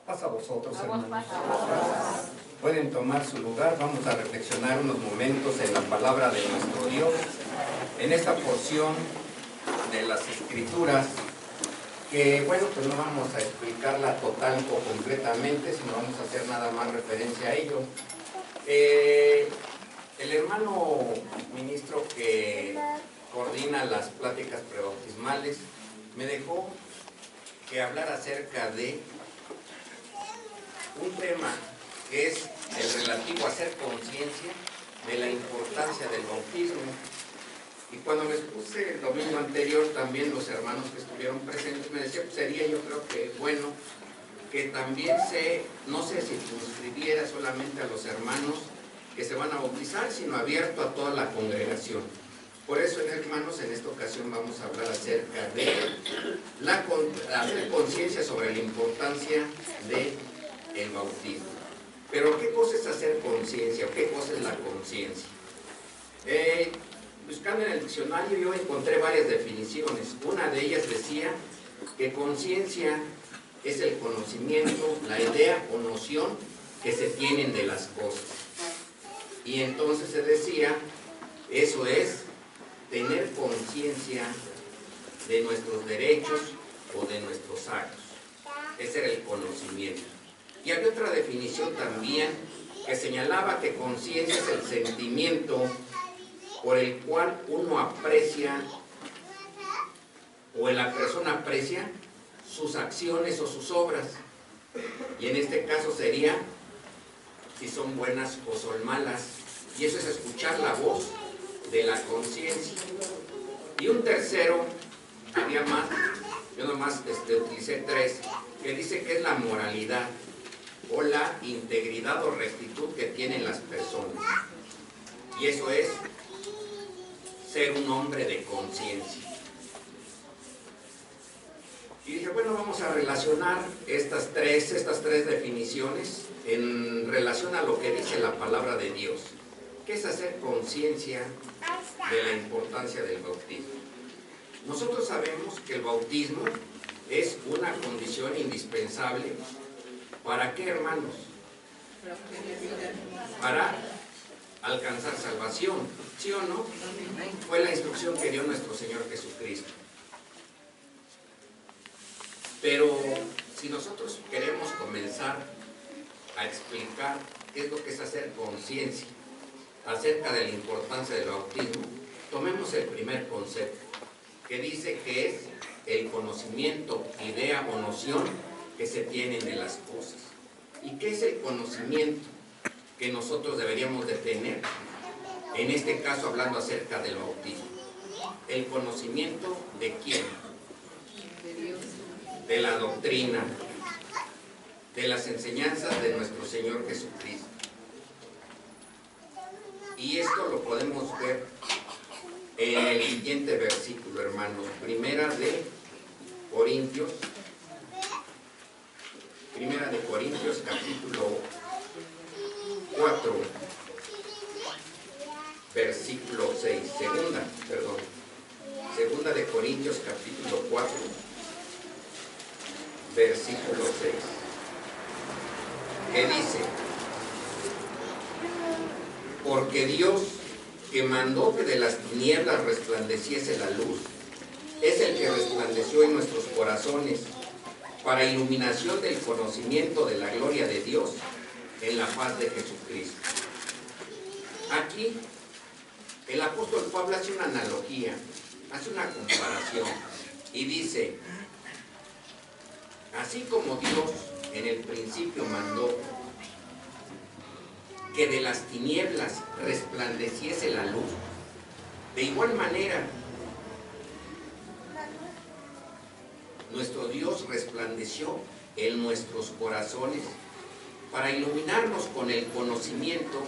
Pasa a vosotros, hermanos. Pueden tomar su lugar. Vamos a reflexionar unos momentos en la palabra de nuestro Dios, en esta porción de las Escrituras, que bueno, pues no vamos a explicarla total o completamente, sino vamos a hacer nada más referencia a ello. El hermano ministro que coordina las pláticas prebautismales me dejó que hablar acerca de un tema que es el relativo a hacer conciencia de la importancia del bautismo. Y cuando les puse el domingo anterior, también los hermanos que estuvieron presentes me decían, pues sería yo creo que bueno que también no se circunscribiera solamente a los hermanos que se van a bautizar, sino abierto a toda la congregación. Por eso, hermanos, en esta ocasión vamos a hablar acerca de hacer conciencia sobre la importancia del bautismo. Pero ¿qué cosa es hacer conciencia o qué cosa es la conciencia? Buscando en el diccionario yo encontré varias definiciones. Una de ellas decía que conciencia es el conocimiento, la idea o noción que se tienen de las cosas. Y entonces se decía, eso es tener conciencia de nuestros derechos o de nuestros actos. Ese era el conocimiento. Y había otra definición también que señalaba que conciencia es el sentimiento por el cual uno aprecia o la persona aprecia sus acciones o sus obras. Y en este caso sería si son buenas o son malas. Y eso es escuchar la voz de la conciencia. Y un tercero, había más, yo nomás utilicé tres, que dice que es la moralidad o la integridad o rectitud que tienen las personas. Y eso es ser un hombre de conciencia. Y dije, bueno, vamos a relacionar estas tres definiciones en relación a lo que dice la palabra de Dios, que es hacer conciencia de la importancia del bautismo. Nosotros sabemos que el bautismo es una condición indispensable. ¿Para qué, hermanos? Para alcanzar salvación, ¿sí o no? Fue la instrucción que dio nuestro Señor Jesucristo. Pero si nosotros queremos comenzar a explicar qué es lo que es hacer conciencia acerca de la importancia del bautismo, tomemos el primer concepto, que dice que es el conocimiento, idea o noción que se tienen de las cosas. ¿Y qué es el conocimiento que nosotros deberíamos de tener? En este caso, hablando acerca del bautismo. ¿El conocimiento de quién? De Dios. De la doctrina, de las enseñanzas de nuestro Señor Jesucristo. Y esto lo podemos ver en el siguiente versículo, hermanos. Primera de Corintios, capítulo 4, versículo 6. Segunda de Corintios, capítulo 4, versículo 6. Que dice: porque Dios, que mandó que de las tinieblas resplandeciese la luz, es el que resplandeció en nuestros corazones para iluminación del conocimiento de la gloria de Dios en la faz de Jesucristo. Aquí el apóstol Pablo hace una analogía, hace una comparación y dice: así como Dios en el principio mandó que de las tinieblas resplandeciese la luz, de igual manera nuestro Dios resplandeció en nuestros corazones para iluminarnos con el conocimiento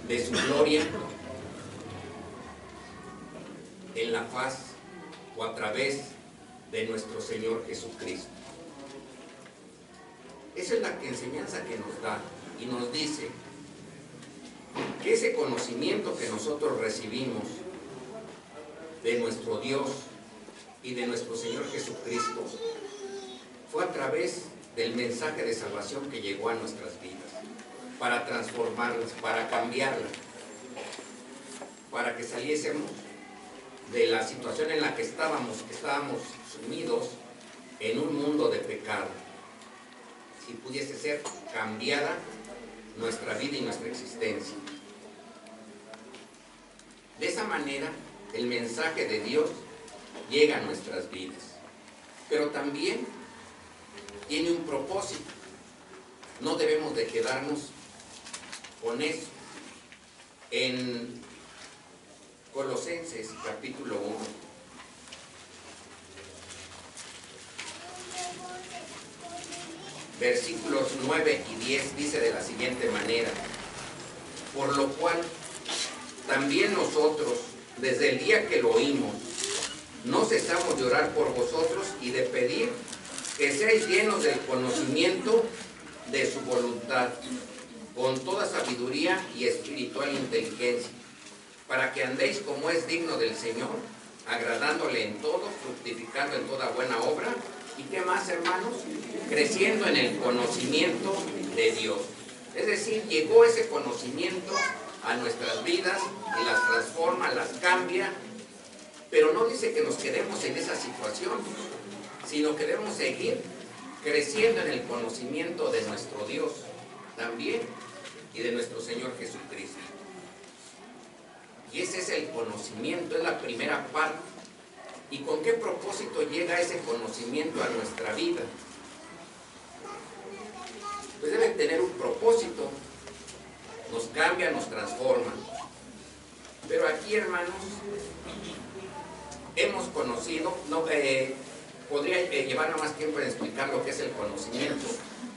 de su gloria en la faz o a través de nuestro Señor Jesucristo. Esa es la enseñanza que nos da y nos dice que ese conocimiento que nosotros recibimos de nuestro Dios y de nuestro Señor Jesucristo fue a través del mensaje de salvación que llegó a nuestras vidas, para transformarlas, para cambiarlas, para que saliésemos de la situación en la que estábamos sumidos en un mundo de pecado. Si pudiese ser cambiada nuestra vida y nuestra existencia. De esa manera, el mensaje de Dios llega a nuestras vidas. Pero también tiene un propósito. No debemos de quedarnos con eso. En Colosenses capítulo 1, versículos 9 y 10 dice de la siguiente manera: por lo cual también nosotros, desde el día que lo oímos, no cesamos de orar por vosotros y de pedir que seáis llenos del conocimiento de su voluntad, con toda sabiduría y espiritual inteligencia, para que andéis como es digno del Señor, agradándole en todo, fructificando en toda buena obra. ¿Y qué más, hermanos? Creciendo en el conocimiento de Dios. Es decir, llegó ese conocimiento a nuestras vidas y las transforma, las cambia, pero no dice que nos quedemos en esa situación, sino que debemos seguir creciendo en el conocimiento de nuestro Dios también y de nuestro Señor Jesucristo. Y ese es el conocimiento, es la primera parte. ¿Y con qué propósito llega ese conocimiento a nuestra vida? Pues deben tener un propósito. Nos cambia, nos transforma. Pero aquí, hermanos, hemos conocido, podría llevar más tiempo en explicar lo que es el conocimiento.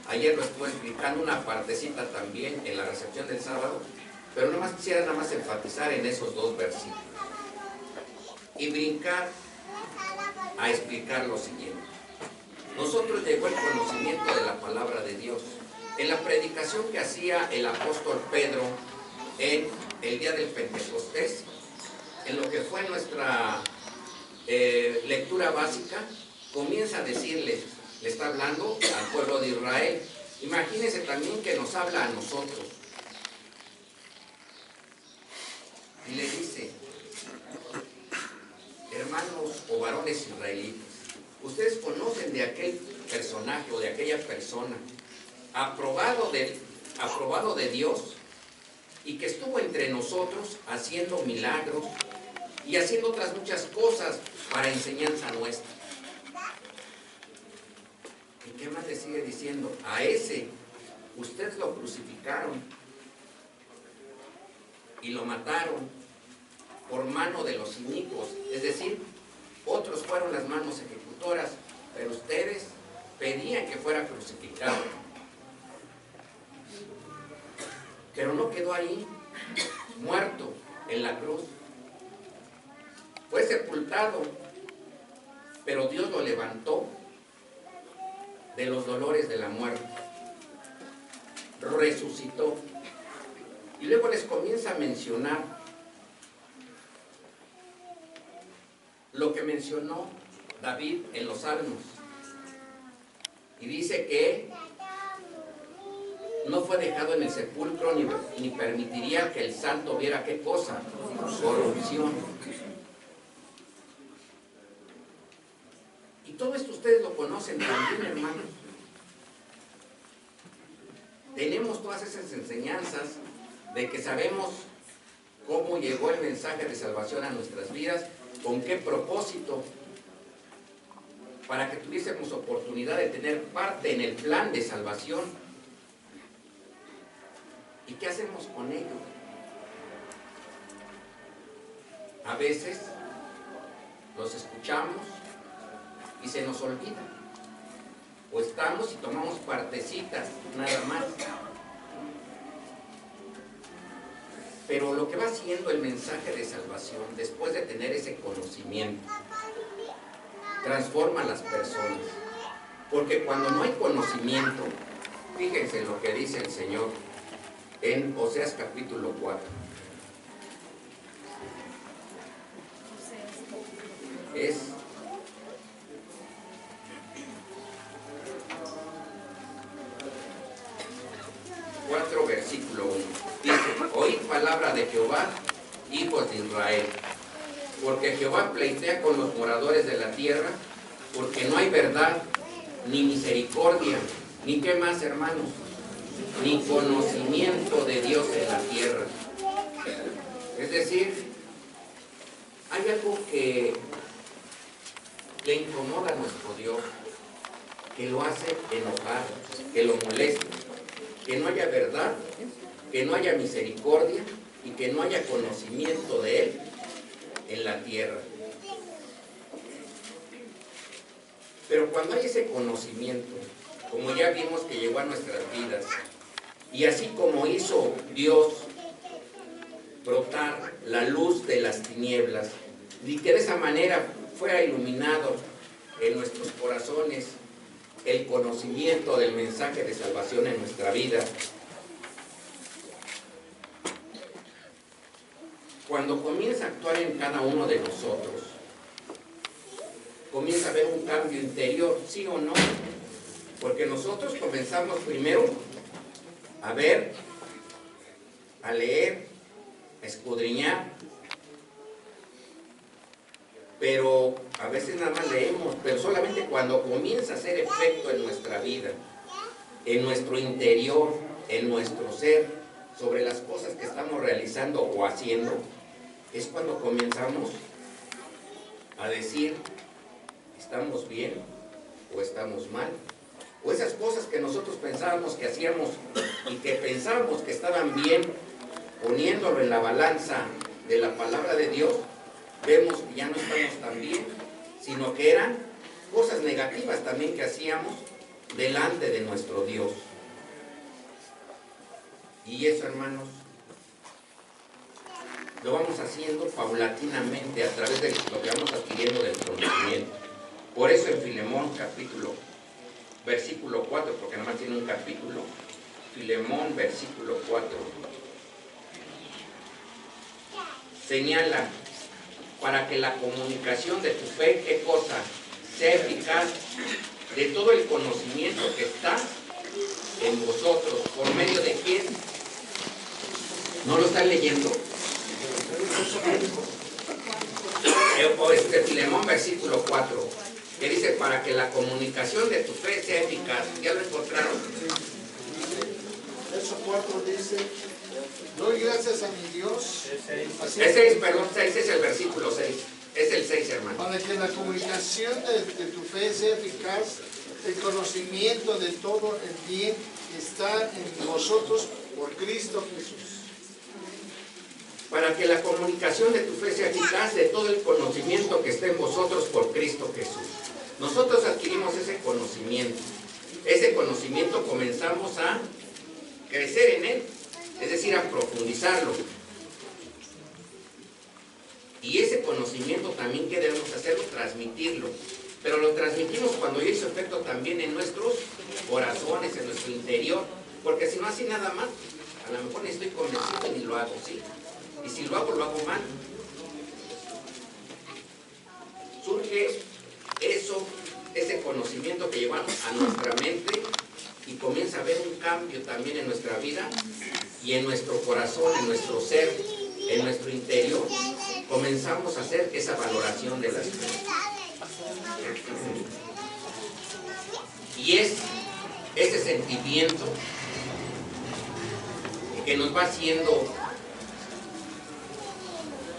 Ayer lo estuve explicando una partecita también en la recepción del sábado, pero quisiera enfatizar en esos dos versículos y brincar a explicar lo siguiente. Nosotros llegó el conocimiento de la palabra de Dios. En la predicación que hacía el apóstol Pedro en el día del Pentecostés, en lo que fue nuestra lectura básica, comienza a decirles, le está hablando al pueblo de Israel. Imagínense también que nos habla a nosotros. Y le dice: hermanos o varones israelitas, ustedes conocen de aquel personaje o de aquella persona aprobado de Dios y que estuvo entre nosotros haciendo milagros y haciendo otras muchas cosas para enseñanza nuestra. ¿Y qué más le sigue diciendo? A ese ustedes lo crucificaron y lo mataron por mano de los inicuos, es decir, otros fueron las manos ejecutoras, pero ustedes pedían que fuera crucificado. Pero no quedó ahí, muerto en la cruz. Fue sepultado, pero Dios lo levantó de los dolores de la muerte. Resucitó. Y luego les comienza a mencionar lo que mencionó David en los Salmos. Y dice que no fue dejado en el sepulcro ni permitiría que el santo viera qué cosa, corrupción. Y todo esto ustedes lo conocen también, hermanos. Tenemos todas esas enseñanzas de que sabemos cómo llegó el mensaje de salvación a nuestras vidas, con qué propósito, para que tuviésemos oportunidad de tener parte en el plan de salvación. ¿Y qué hacemos con ello? A veces los escuchamos y se nos olvida, o estamos y tomamos partecitas nada más. Pero lo que va siendo el mensaje de salvación, después de tener ese conocimiento, transforma a las personas. Porque cuando no hay conocimiento, fíjense lo que dice el Señor en Oseas capítulo 4. Es Jehová, hijos de Israel. Porque Jehová pleitea con los moradores de la tierra, porque no hay verdad, ni misericordia, ni qué más, hermanos, ni conocimiento de Dios en la tierra. Es decir, hay algo que le incomoda a nuestro Dios, que lo hace enojar, que lo molesta, que no haya verdad, que no haya misericordia y que no haya conocimiento de Él en la tierra. Pero cuando hay ese conocimiento, como ya vimos que llegó a nuestras vidas, y así como hizo Dios brotar la luz de las tinieblas, y que de esa manera fuera iluminado en nuestros corazones el conocimiento del mensaje de salvación en nuestra vida, cuando comienza a actuar en cada uno de nosotros, comienza a haber un cambio interior, ¿sí o no? Porque nosotros comenzamos primero a ver, a leer, a escudriñar, pero a veces nada más leemos, pero solamente cuando comienza a hacer efecto en nuestra vida, en nuestro interior, en nuestro ser, sobre las cosas que estamos realizando o haciendo, es cuando comenzamos a decir, ¿estamos bien o estamos mal? O esas cosas que nosotros pensábamos que hacíamos y que pensábamos que estaban bien, poniéndolo en la balanza de la palabra de Dios, vemos que ya no estamos tan bien, sino que eran cosas negativas también que hacíamos delante de nuestro Dios. Y eso, hermanos, lo vamos haciendo paulatinamente a través de lo que vamos adquiriendo del conocimiento. Por eso en Filemón versículo 4, porque nada más tiene un capítulo, Filemón versículo 4, señala, para que la comunicación de tu fe, ¿qué cosa? Sea eficaz, de todo el conocimiento que está en vosotros. ¿Por medio de quién? ¿No lo están leyendo? Filemón versículo 4, que dice, para que la comunicación de tu fe sea eficaz. ¿Ya lo encontraron? Verso 4 dice, doy gracias a mi Dios. Es 6, perdón, 6 es el versículo 6. Es el 6, hermano. Para que la comunicación de tu fe sea eficaz, el conocimiento de todo el bien está en vosotros por Cristo Jesús. Para que la comunicación de tu fe sea eficaz, de todo el conocimiento que esté en vosotros por Cristo Jesús. Nosotros adquirimos ese conocimiento. Ese conocimiento comenzamos a crecer en él, es decir, a profundizarlo. Y ese conocimiento también, ¿qué debemos hacerlo? Transmitirlo. Pero lo transmitimos cuando ya hizo efecto también en nuestros corazones, en nuestro interior. Porque si no, así nada más, a lo mejor ni estoy convencido ni lo hago, ¿sí? Y si lo hago mal. Surge ese conocimiento que llevamos a nuestra mente y comienza a haber un cambio también en nuestra vida y en nuestro corazón, en nuestro ser, en nuestro interior. Comenzamos a hacer esa valoración de las cosas. Y es ese sentimiento que nos va haciendo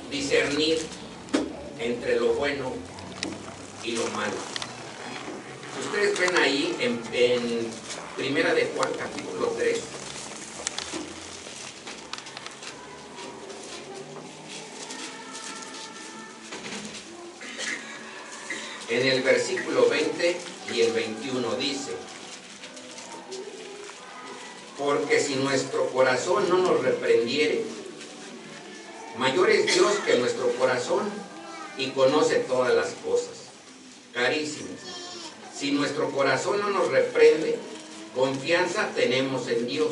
discernir entre lo bueno y lo malo. Ustedes ven ahí en Primera de Juan capítulo 3, en el versículo 20 y el 21 dice, porque si nuestro corazón no nos reprendiere, mayor es Dios que nuestro corazón y conoce todas las cosas. Carísimos, si nuestro corazón no nos reprende, confianza tenemos en Dios.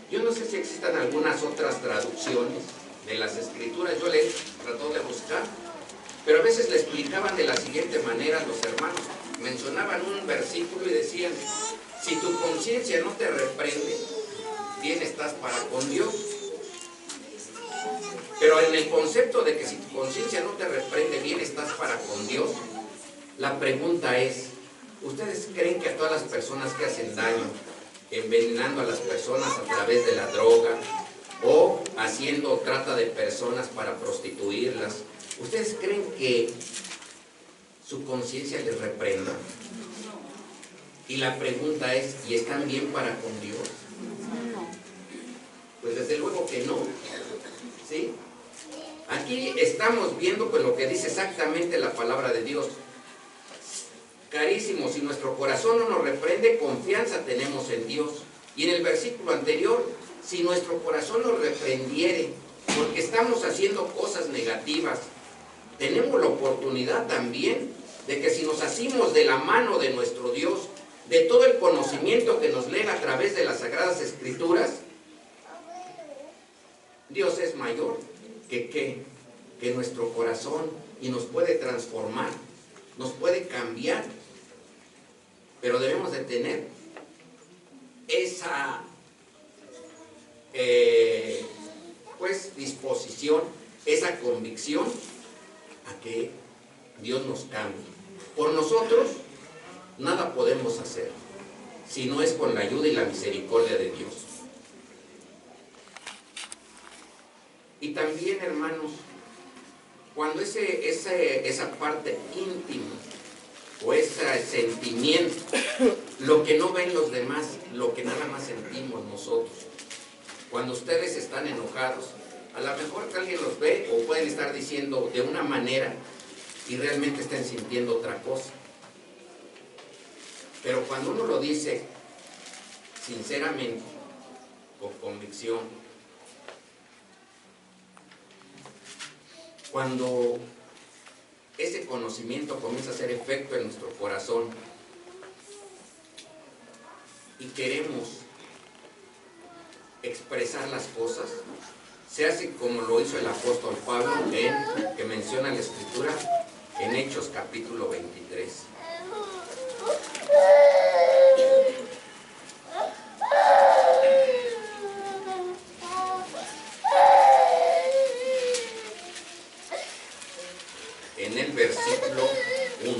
Yo no sé si existan algunas otras traducciones de las Escrituras, yo les trato de buscar, pero a veces le explicaban de la siguiente manera a los hermanos. Mencionaban un versículo y decían, si tu conciencia no te reprende, bien estás para con Dios. Pero en el concepto de que si tu conciencia no te reprende bien, estás para con Dios, la pregunta es, ¿ustedes creen que a todas las personas que hacen daño, envenenando a las personas a través de la droga o haciendo trata de personas para prostituirlas, ¿ustedes creen que su conciencia les reprenda? Y la pregunta es, ¿y están bien para con Dios? Pues desde luego que no, ¿sí? Aquí estamos viendo pues lo que dice exactamente la palabra de Dios. Carísimos, si nuestro corazón no nos reprende, confianza tenemos en Dios. Y en el versículo anterior, si nuestro corazón nos reprendiere, porque estamos haciendo cosas negativas, tenemos la oportunidad también de que si nos asimos de la mano de nuestro Dios, de todo el conocimiento que nos lega a través de las Sagradas Escrituras, Dios es mayor que nuestro corazón y nos puede transformar, nos puede cambiar, pero debemos de tener esa pues disposición, esa convicción a que Dios nos cambie. Por nosotros nada podemos hacer si no es con la ayuda y la misericordia de Dios. Y también, hermanos, cuando esa parte íntima o ese sentimiento, lo que no ven los demás, lo que nada más sentimos nosotros, cuando ustedes están enojados, a lo mejor que alguien los ve o pueden estar diciendo de una manera y realmente estén sintiendo otra cosa. Pero cuando uno lo dice sinceramente, con convicción, cuando ese conocimiento comienza a hacer efecto en nuestro corazón y queremos expresar las cosas, se hace como lo hizo el apóstol Pablo, que menciona la Escritura en Hechos capítulo 23. En el versículo 1.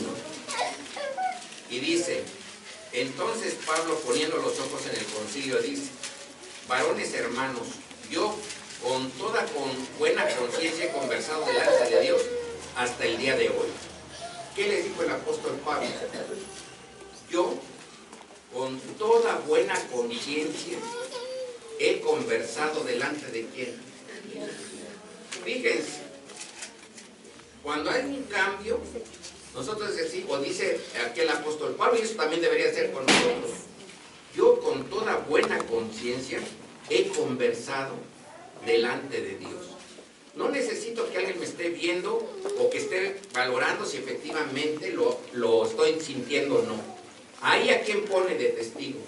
Y dice, entonces Pablo, poniendo los ojos en el concilio, dice, varones hermanos, yo con buena conciencia he conversado delante de Dios hasta el día de hoy. ¿Qué les dijo el apóstol Pablo? Yo con toda buena conciencia he conversado delante de ¿quién? Fíjense, cuando hay un cambio, nosotros decimos, o dice aquí el apóstol Pablo, y eso también debería ser con nosotros, yo con toda buena conciencia he conversado delante de Dios. No necesito que alguien me esté viendo o que esté valorando si efectivamente lo estoy sintiendo o no. Ahí a quién pone de testigo.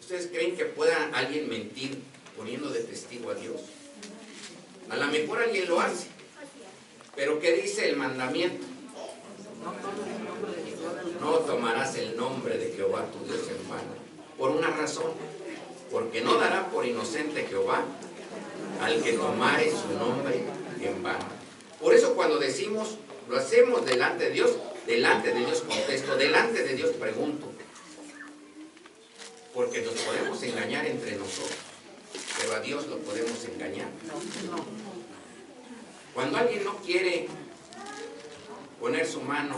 ¿Ustedes creen que pueda alguien mentir poniendo de testigo a Dios? A lo mejor alguien lo hace. Pero ¿qué dice el mandamiento? No tomarás el nombre de Jehová tu Dios en vano. Por una razón. Porque no dará por inocente Jehová al que tomare su nombre en vano. Por eso cuando decimos, lo hacemos delante de Dios contesto, delante de Dios pregunto. Porque nos podemos engañar entre nosotros, pero a Dios lo podemos engañar. Cuando alguien no quiere poner su mano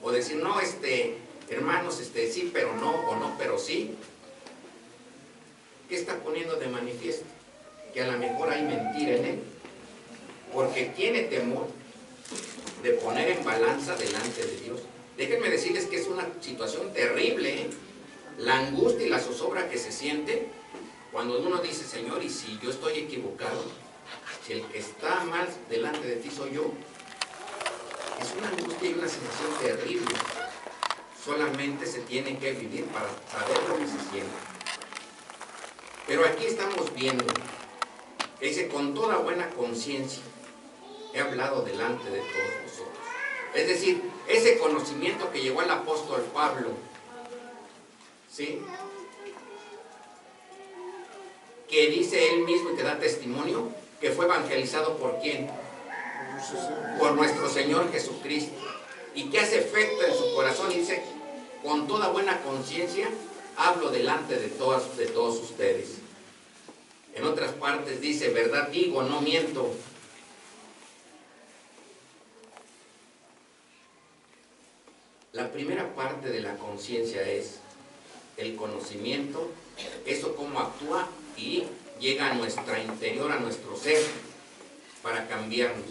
o decir, no, hermanos, sí, pero no, o no, pero sí, ¿qué está poniendo de manifiesto? Que a lo mejor hay mentira en él, porque tiene temor de poner en balanza delante de Dios. Déjenme decirles que es una situación terrible, ¿eh? La angustia y la zozobra que se siente cuando uno dice, Señor, y si yo estoy equivocado, si el que está mal delante de ti soy yo, es una angustia y una sensación terrible. Solamente se tiene que vivir para saber lo que se siente. Pero aquí estamos viendo, que dice, con toda buena conciencia he hablado delante de todos vosotros. Es decir, ese conocimiento que llegó al apóstol Pablo, ¿sí? que dice él mismo y que da testimonio, que fue evangelizado ¿por quién? Por nuestro Señor Jesucristo. Y que hace efecto en su corazón, y dice, con toda buena conciencia, hablo delante de todos ustedes. En otras partes dice, verdad digo, no miento. La primera parte de la conciencia es el conocimiento, eso cómo actúa y llega a nuestro interior, a nuestro ser, para cambiarnos.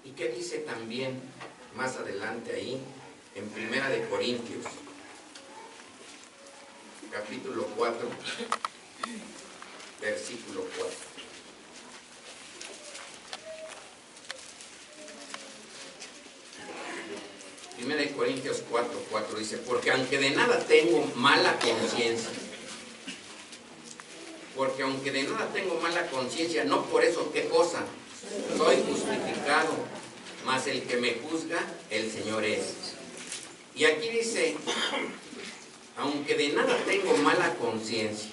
¿Y qué dice también más adelante ahí, en Primera de Corintios, capítulo 4, versículo 4? Primera de Corintios 4:4 dice, porque aunque de nada tengo mala conciencia, no por eso, ¿qué cosa? Soy justificado, mas el que me juzga, el Señor es. Y aquí dice, aunque de nada tengo mala conciencia,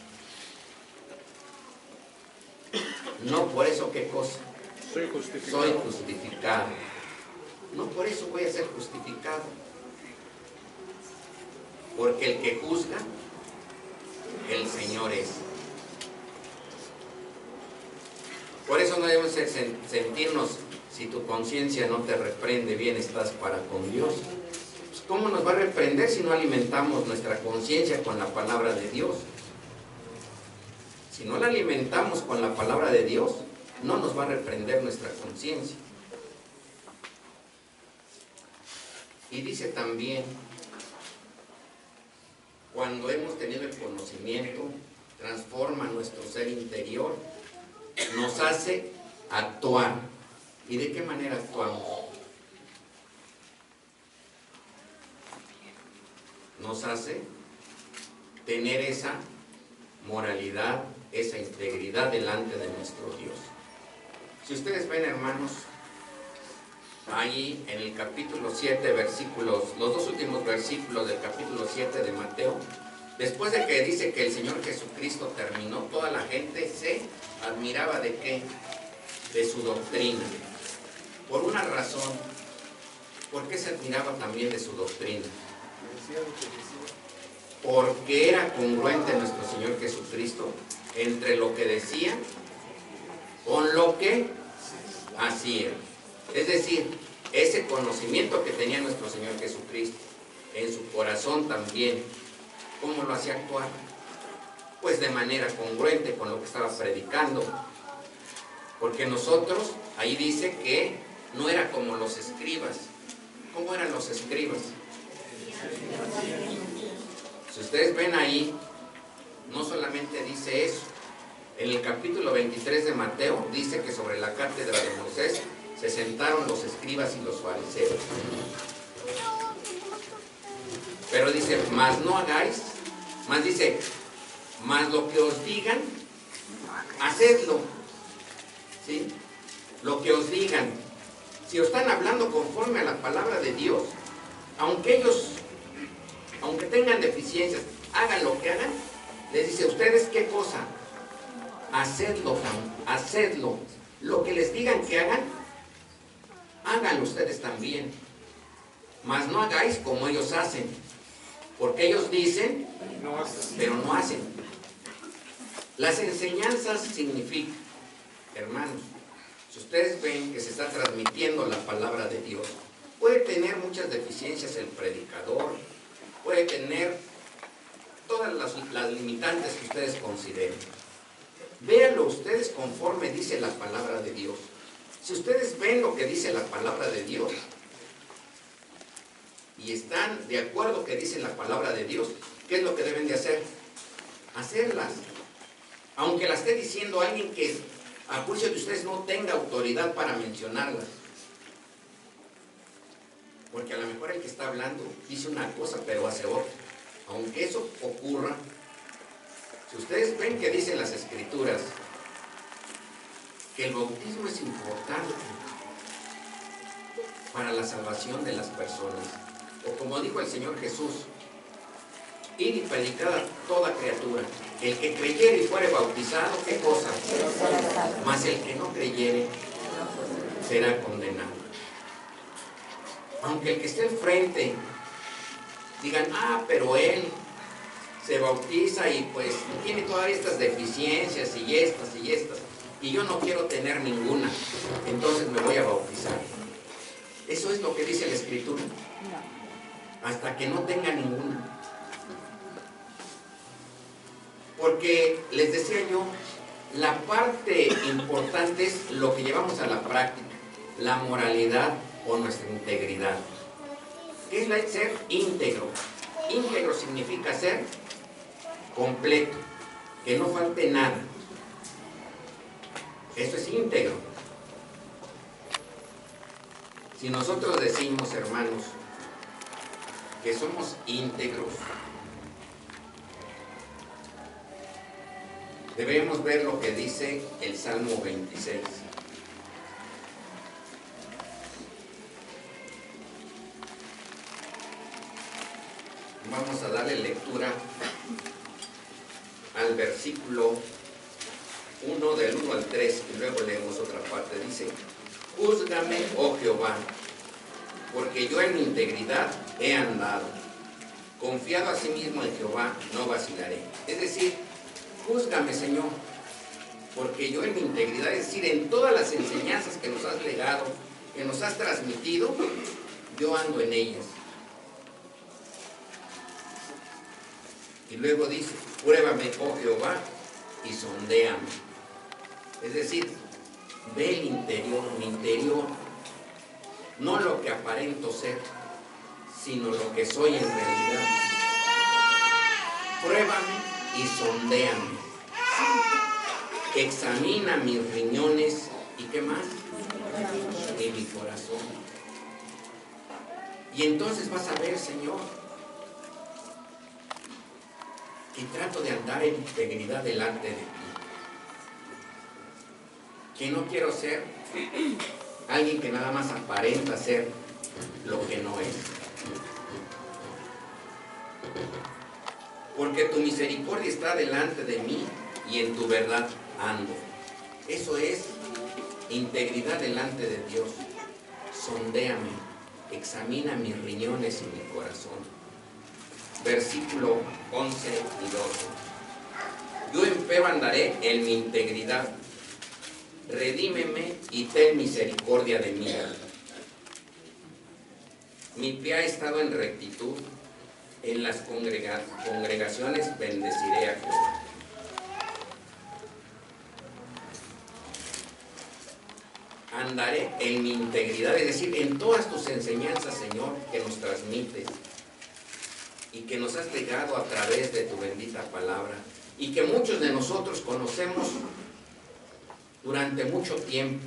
no por eso, ¿qué cosa? Soy justificado. Soy justificado. No por eso voy a ser justificado. Porque el que juzga, el Señor es. Por eso no debemos sentirnos, si tu conciencia no te reprende, bien estás para con Dios. Pues, ¿cómo nos va a reprender si no alimentamos nuestra conciencia con la palabra de Dios? Si no la alimentamos con la palabra de Dios, no nos va a reprender nuestra conciencia. Y dice también, cuando hemos tenido el conocimiento, transforma nuestro ser interior, nos hace actuar. ¿Y de qué manera actuamos? Nos hace tener esa moralidad, esa integridad delante de nuestro Dios. Si ustedes ven, hermanos, ahí en el capítulo 7, los dos últimos versículos del capítulo 7 de Mateo, después de que dice que el Señor Jesucristo terminó, toda la gente se admiraba ¿de qué? De su doctrina. Por una razón. ¿Por qué se admiraba también de su doctrina? Porque era congruente nuestro Señor Jesucristo entre lo que decía con lo que hacía. Es decir, ese conocimiento que tenía nuestro Señor Jesucristo en su corazón también, ¿cómo lo hacía actuar? Pues de manera congruente con lo que estaba predicando. Porque nosotros, ahí dice que no era como los escribas. ¿Cómo eran los escribas? Si ustedes ven ahí, no solamente dice eso. En el capítulo 23 de Mateo dice que sobre la cátedra de Moisés se sentaron los escribas y los fariseos. Pero dice, mas no hagáis, más dice, mas lo que os digan, hacedlo. ¿Sí? Lo que os digan. Si os están hablando conforme a la palabra de Dios, aunque tengan deficiencias, hagan lo que hagan, les dice, ¿ustedes qué cosa? Hacedlo, hacedlo. Lo que les digan que hagan, háganlo ustedes también. Mas no hagáis como ellos hacen, porque ellos dicen, pero no hacen. Las enseñanzas significan, hermanos, si ustedes ven que se está transmitiendo la palabra de Dios, puede tener muchas deficiencias el predicador, puede tener todas las limitantes que ustedes consideren. Véanlo ustedes conforme dice la palabra de Dios. Si ustedes ven lo que dice la palabra de Dios y están de acuerdo que dice la palabra de Dios, ¿qué es lo que deben de hacer? Hacerlas. Aunque la esté diciendo alguien que a juicio de ustedes no tenga autoridad para mencionarlas. Porque a lo mejor el que está hablando dice una cosa pero hace otra. Aunque eso ocurra, si ustedes ven que dicen las Escrituras que el bautismo es importante para la salvación de las personas, o como dijo el Señor Jesús, ir y predicar a toda criatura, El que creyere y fuere bautizado, ¿qué cosa? Mas el que no creyere será condenado. Aunque el que esté enfrente digan, pero él se bautiza y pues tiene todas estas deficiencias y estas, y yo no quiero tener ninguna, entonces me voy a bautizar. Eso es lo que dice la Escritura. Hasta que no tenga ninguna. Porque les decía yo, la parte importante es lo que llevamos a la práctica, la moralidad o nuestra integridad. ¿Qué es la de ser íntegro? Íntegro significa ser completo, que no falte nada. Eso es íntegro. Si nosotros decimos, hermanos, que somos íntegros, debemos ver lo que dice el Salmo 26. Vamos a darle lectura al versículo 1, del 1 al 3, y luego leemos otra parte. Dice, júzgame, oh Jehová, porque yo en mi integridad he andado. Confiado a sí mismo en Jehová, no vacilaré. Es decir, júzgame, Señor, porque yo en mi integridad, es decir, en todas las enseñanzas que nos has legado, que nos has transmitido, yo ando en ellas. Y luego dice, pruébame, oh Jehová, y sondéame. Es decir, ve el interior, mi interior, no lo que aparento ser, sino lo que soy en realidad. Pruébame y sondéame. Examina mis riñones y ¿qué más? Y mi corazón. Y entonces vas a ver, Señor, que trato de andar en integridad delante de ti. Que no quiero ser alguien que nada más aparenta ser lo que no es. Porque tu misericordia está delante de mí y en tu verdad ando. Eso es integridad delante de Dios. Sondéame, examina mis riñones y mi corazón. Versículo 11 y 12. Yo empero andaré en mi integridad. Redímeme y ten misericordia de mí. Mi pie ha estado en rectitud. En las congregaciones bendeciré a Jehová. Andaré en mi integridad, es decir, en todas tus enseñanzas, Señor, que nos transmites y que nos has legado a través de tu bendita palabra y que muchos de nosotros conocemos durante mucho tiempo,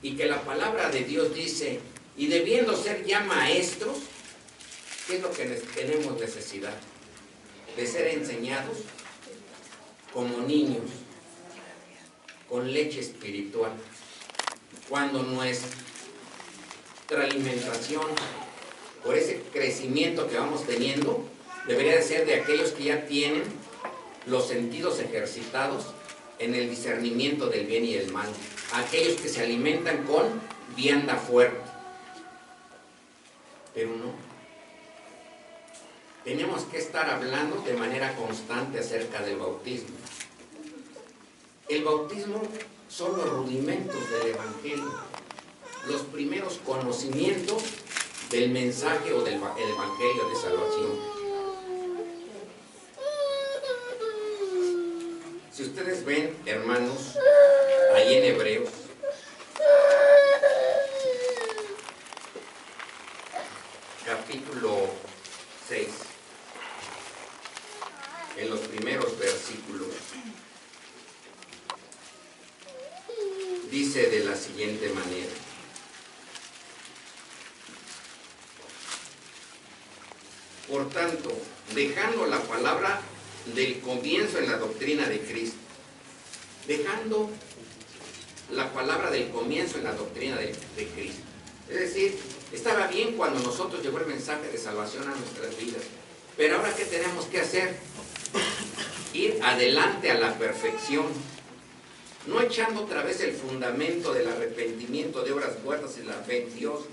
y que la palabra de Dios dice, y debiendo ser ya maestros, ¿qué es lo que tenemos necesidad? De ser enseñados como niños, con leche espiritual, cuando nuestra alimentación, por ese crecimiento que vamos teniendo, debería de ser de aquellos que ya tienen los sentidos ejercitados en el discernimiento del bien y el mal, aquellos que se alimentan con vianda fuerte. Pero no. Tenemos que estar hablando de manera constante acerca del bautismo. El bautismo son los rudimentos del Evangelio, los primeros conocimientos del mensaje o del Evangelio de salvación. Si ustedes ven, hermanos, ahí en Hebreos, capítulo 6, en los primeros versículos, dice de la siguiente manera: por tanto, dejando la palabra del comienzo en la doctrina de Cristo, dejando la palabra del comienzo en la doctrina de Cristo. Es decir, estaba bien cuando nosotros llegó el mensaje de salvación a nuestras vidas, pero ahora ¿qué tenemos que hacer? ir adelante a la perfección, no echando otra vez el fundamento del arrepentimiento de obras muertas y la fe en Dios,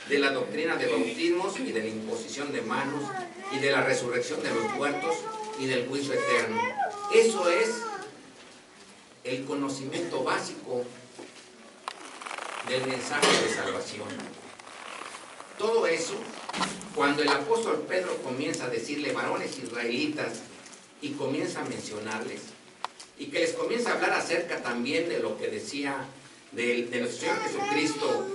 de la doctrina de bautismos y de la imposición de manos y de la resurrección de los muertos y del juicio eterno. Eso es el conocimiento básico del mensaje de salvación. Todo eso, cuando el apóstol Pedro comienza a decirle varones israelitas y comienza a mencionarles, y que les comienza a hablar acerca también de lo que decía de nuestro Señor Jesucristo,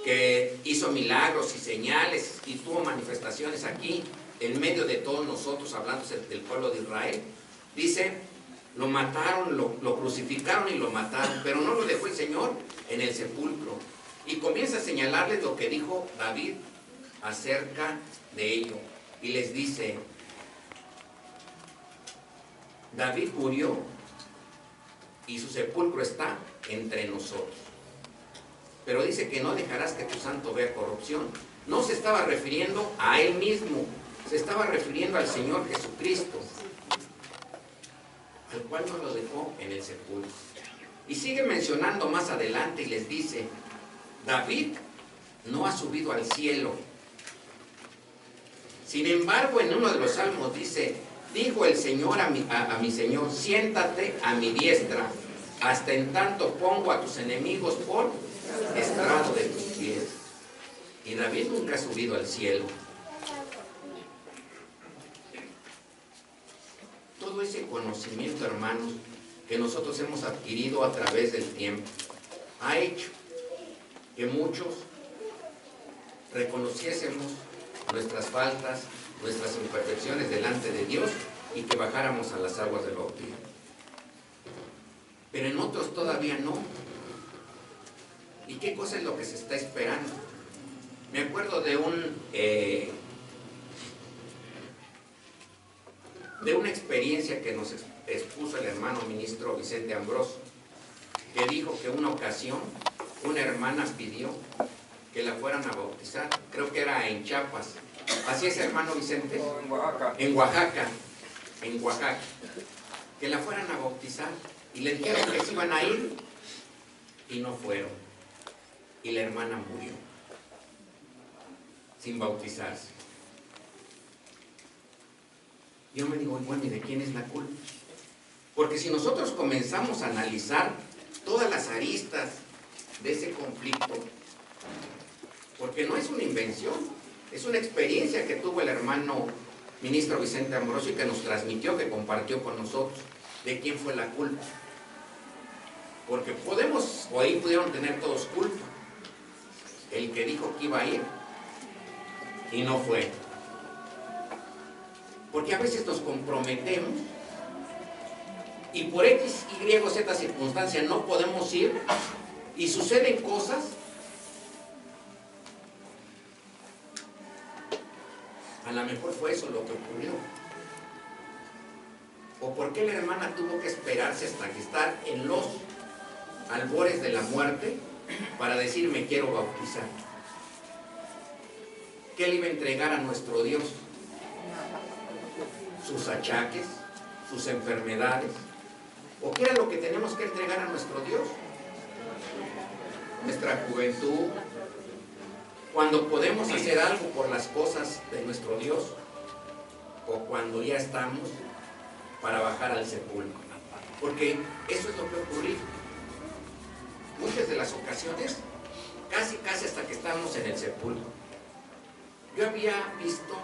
que hizo milagros y señales y tuvo manifestaciones aquí en medio de todos nosotros, hablándose del pueblo de Israel. Dice, lo mataron, lo crucificaron y lo mataron, pero no lo dejó el Señor en el sepulcro. Y comienza a señalarles lo que dijo David acerca de ello. Y les dice, David murió y su sepulcro está entre nosotros. Pero dice que no dejarás que tu santo vea corrupción. No se estaba refiriendo a él mismo, se estaba refiriendo al Señor Jesucristo, al cual no lo dejó en el sepulcro. Y sigue mencionando más adelante y les dice, David no ha subido al cielo. Sin embargo, en uno de los salmos dice, dijo el Señor a mi Señor, siéntate a mi diestra, hasta en tanto pongo a tus enemigos por estrado de tus pies. Y David nunca ha subido al cielo. Todo ese conocimiento, hermanos, que nosotros hemos adquirido a través del tiempo, ha hecho que muchos reconociésemos nuestras faltas, nuestras imperfecciones delante de Dios y que bajáramos a las aguas del bautismo. Pero en otros todavía no. ¿Y qué cosa es lo que se está esperando? Me acuerdo de una experiencia que nos expuso el hermano ministro Vicente Ambrosio, que dijo que una ocasión una hermana pidió que la fueran a bautizar, creo que era en Chiapas. ¿Así es, hermano Vicente? No, en Oaxaca. En Oaxaca, que la fueran a bautizar, y le dijeron que se iban a ir, y no fueron, y la hermana murió, sin bautizarse. Yo me digo, bueno, ¿y de quién es la culpa? Porque si nosotros comenzamos a analizar todas las aristas de ese conflicto, porque no es una invención, es una experiencia que tuvo el hermano ministro Vicente Ambrosio y que nos transmitió, que compartió con nosotros, de quién fue la culpa. Porque podemos, o ahí pudieron tener todos culpa. El que dijo que iba a ir y no fue. Porque a veces nos comprometemos y por X, Y o Z circunstancia no podemos ir y suceden cosas. A lo mejor fue eso lo que ocurrió. ¿O por qué la hermana tuvo que esperarse hasta que estar en los albores de la muerte para decir me quiero bautizar? ¿Qué le iba a entregar a nuestro Dios? ¿Sus achaques? ¿Sus enfermedades? ¿O qué era lo que tenemos que entregar a nuestro Dios? Nuestra juventud. Cuando podemos hacer algo por las cosas de nuestro Dios, o cuando ya estamos para bajar al sepulcro. Porque eso es lo que ocurrió. Muchas de las ocasiones, casi hasta que estábamos en el sepulcro. Yo había visto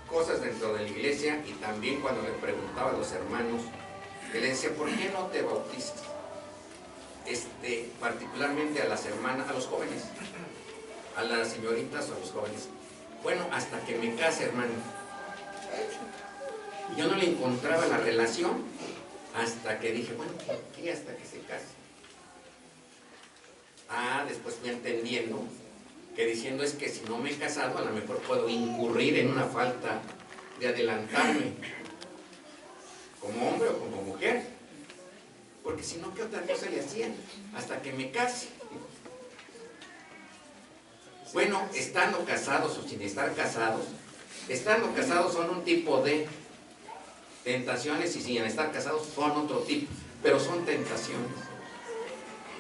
cosas dentro de la iglesia y también cuando le preguntaba a los hermanos, que le decía, ¿por qué no te bautizas? Particularmente a las hermanas, a los jóvenes, a las señoritas o a los jóvenes. Bueno, hasta que me case, hermano. Yo no le encontraba la relación hasta que dije, bueno, ¿por qué hasta que se case? Después fui entendiendo que diciendo es que si no me he casado, a lo mejor puedo incurrir en una falta de adelantarme como hombre o como mujer. Porque si no, ¿qué otra cosa le hacían? Hasta que me case. Bueno, estando casados o sin estar casados, estando casados son un tipo de Tentaciones, y sin estar casados, son otro tipo, pero son tentaciones.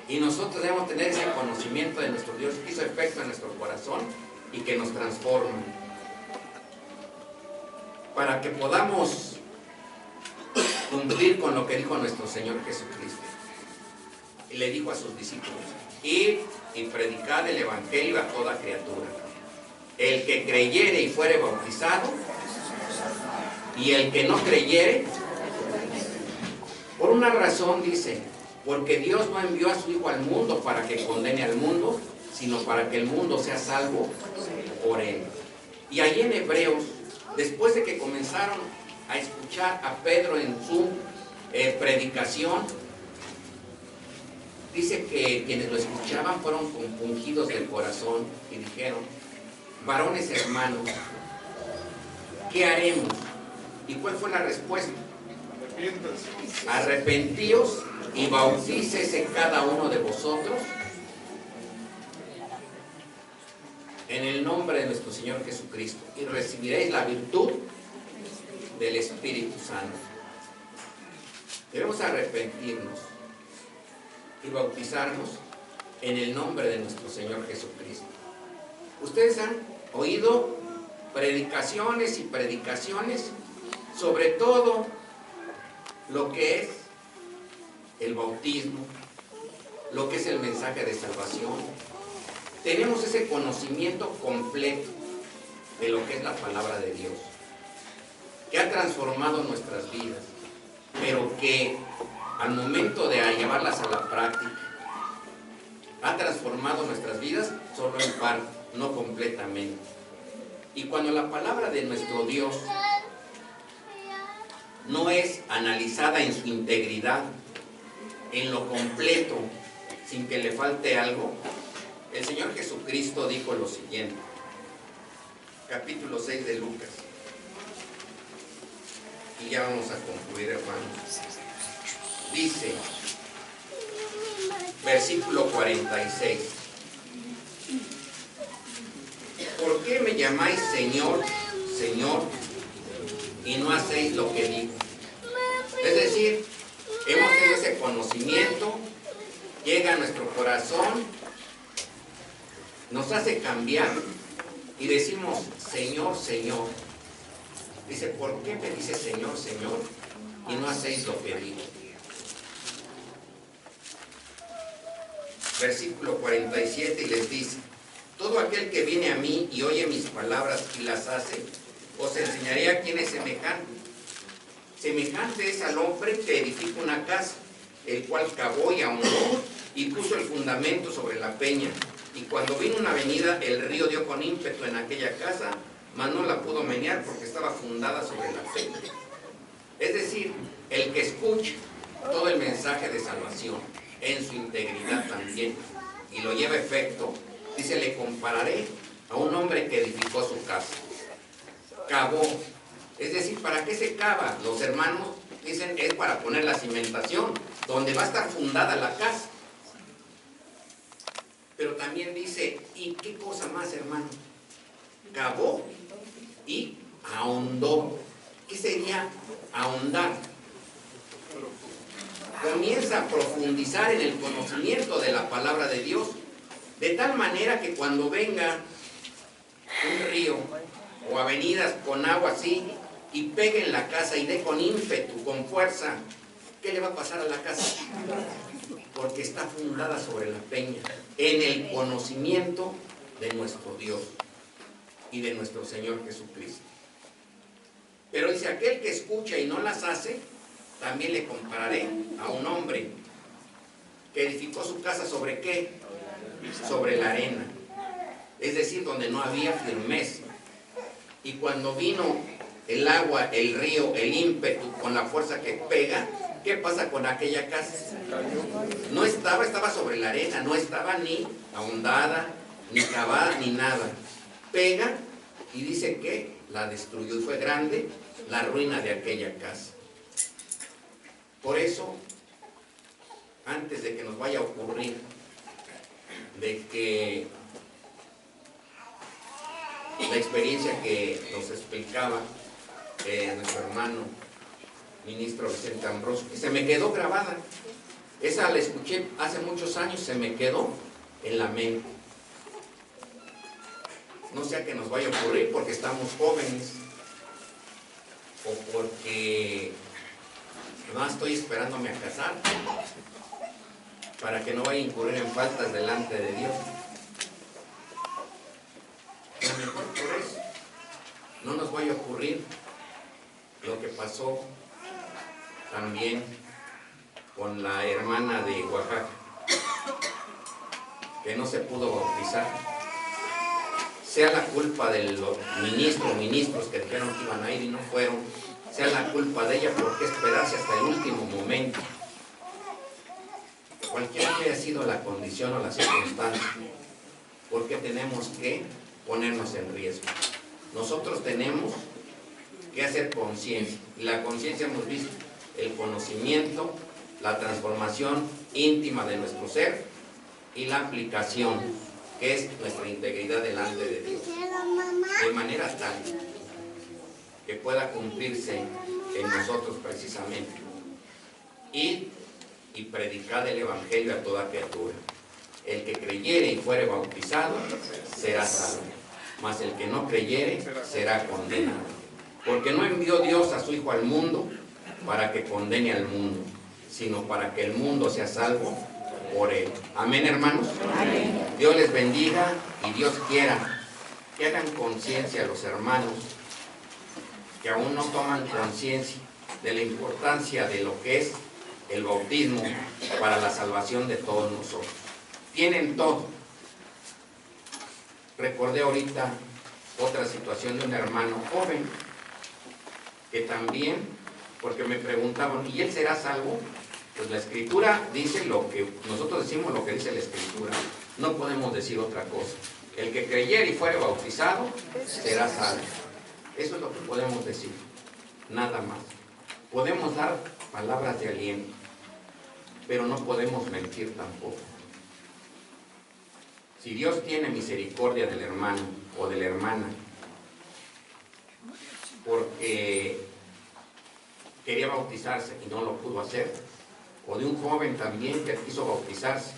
Y nosotros debemos tener ese conocimiento de nuestro Dios que hizo efecto en nuestro corazón y que nos transforma, para que podamos cumplir con lo que dijo nuestro Señor Jesucristo. Y le dijo a sus discípulos: id y predicad el evangelio a toda criatura. El que creyere y fuere bautizado, y el que no creyere, por una razón, dice, porque Dios no envió a su Hijo al mundo para que condene al mundo, sino para que el mundo sea salvo por él. Y allí en Hebreos, después de que comenzaron a escuchar a Pedro en su predicación, dice que quienes lo escuchaban fueron compungidos del corazón y dijeron: varones hermanos, ¿qué haremos? ¿Y cuál fue la respuesta? Arrepentíos y bautícese cada uno de vosotros en el nombre de nuestro Señor Jesucristo, y recibiréis la virtud del Espíritu Santo. Debemos arrepentirnos y bautizarnos en el nombre de nuestro Señor Jesucristo. Ustedes han oído predicaciones y predicaciones sobre todo lo que es el bautismo, lo que es el mensaje de salvación. Tenemos ese conocimiento completo de lo que es la palabra de Dios, que ha transformado nuestras vidas, pero que al momento de llevarlas a la práctica, ha transformado nuestras vidas solo en parte, no completamente. Y cuando la palabra de nuestro Dios no es analizada en su integridad, en lo completo, sin que le falte algo, el Señor Jesucristo dijo lo siguiente, capítulo 6 de Lucas, y ya vamos a concluir, hermanos. Dice, versículo 46, ¿por qué me llamáis Señor, Señor, y no hacéis lo que digo? Es decir, hemos tenido ese conocimiento, llega a nuestro corazón, nos hace cambiar y decimos: Señor, Señor. Dice: ¿por qué me dice Señor, Señor, y no hacéis lo que digo? Versículo 47, y les dice: todo aquel que viene a mí y oye mis palabras y las hace, os enseñaré a quién es semejante. Semejante es al hombre que edifica una casa, el cual cavó y ahondó y puso el fundamento sobre la peña. Y cuando vino una venida, el río dio con ímpetu en aquella casa, mas no la pudo menear porque estaba fundada sobre la peña. Es decir, el que escucha todo el mensaje de salvación en su integridad también y lo lleva a efecto, dice: le compararé a un hombre que edificó su casa. Cavó. Es decir, ¿para qué se cava? Los hermanos dicen: es para poner la cimentación, donde va a estar fundada la casa. Pero también dice: ¿y qué cosa más, hermano? Cavó y ahondó. ¿Qué sería ahondar? Comienza a profundizar en el conocimiento de la palabra de Dios, de tal manera que cuando venga un río o avenidas con agua así y pegue en la casa y dé con ímpetu, con fuerza, ¿qué le va a pasar a la casa? Porque está fundada sobre la peña, en el conocimiento de nuestro Dios y de nuestro Señor Jesucristo. Pero dice: aquel que escucha y no las hace, también le compararé a un hombre que edificó su casa ¿sobre qué? Sobre la arena, es decir, donde no había firmeza. Y cuando vino el agua, el río, el ímpetu, con la fuerza que pega, ¿qué pasa con aquella casa? No estaba sobre la arena, no estaba ni ahondada, ni cavada, ni nada. Pega y dice que la destruyó, y fue grande la ruina de aquella casa. Por eso, antes de que nos vaya a ocurrir de que la experiencia que nos explicaba nuestro hermano ministro Vicente Ambrosio, que se me quedó grabada. Esa la escuché hace muchos años, se me quedó en la mente. No sea que nos vaya a ocurrir porque estamos jóvenes o porque no estoy esperándome a casar para que no vaya a incurrir en faltas delante de Dios. A lo mejor por eso no nos vaya a ocurrir lo que pasó también con la hermana de Oaxaca, que no se pudo bautizar. Sea la culpa de los ministros que dijeron que iban a ir y no fueron, sea la culpa de ella porque esperarse hasta el último momento. Cualquiera que haya sido la condición o la circunstancia, porque tenemos que ponernos en riesgo. Nosotros tenemos que hacer conciencia, y la conciencia hemos visto el conocimiento, la transformación íntima de nuestro ser y la aplicación, que es nuestra integridad delante de Dios, de manera tal que pueda cumplirse en nosotros precisamente. Ir y predicar el Evangelio a toda criatura. El que creyere y fuere bautizado será salvo, mas el que no creyere será condenado. Porque no envió Dios a su Hijo al mundo para que condene al mundo, sino para que el mundo sea salvo por él. Amén, hermanos. Amén. Dios les bendiga y Dios quiera que hagan conciencia a los hermanos que aún no toman conciencia de la importancia de lo que es el bautismo para la salvación de todos nosotros. Tienen todo. Recordé ahorita otra situación de un hermano joven que también, porque me preguntaban, ¿y él será salvo? Pues la Escritura dice lo que nosotros decimos, lo que dice la Escritura. No podemos decir otra cosa. El que creyere y fuere bautizado será salvo. Eso es lo que podemos decir, nada más. Podemos dar palabras de aliento, pero no podemos mentir tampoco. Si Dios tiene misericordia del hermano o de la hermana, porque quería bautizarse y no lo pudo hacer, o de un joven también que quiso bautizarse,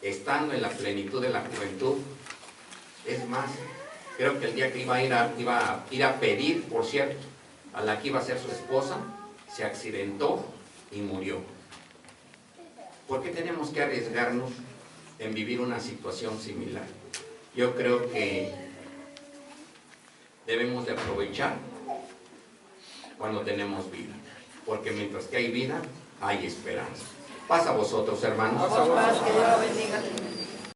estando en la plenitud de la juventud. Es más, creo que el día que iba a ir a pedir, por cierto, a la que iba a ser su esposa, se accidentó y murió. ¿Por qué tenemos que arriesgarnos en vivir una situación similar? Yo creo que debemos de aprovechar cuando tenemos vida, porque mientras que hay vida, hay esperanza. Paz a vosotros, hermanos. Paz, que Dios lo bendiga.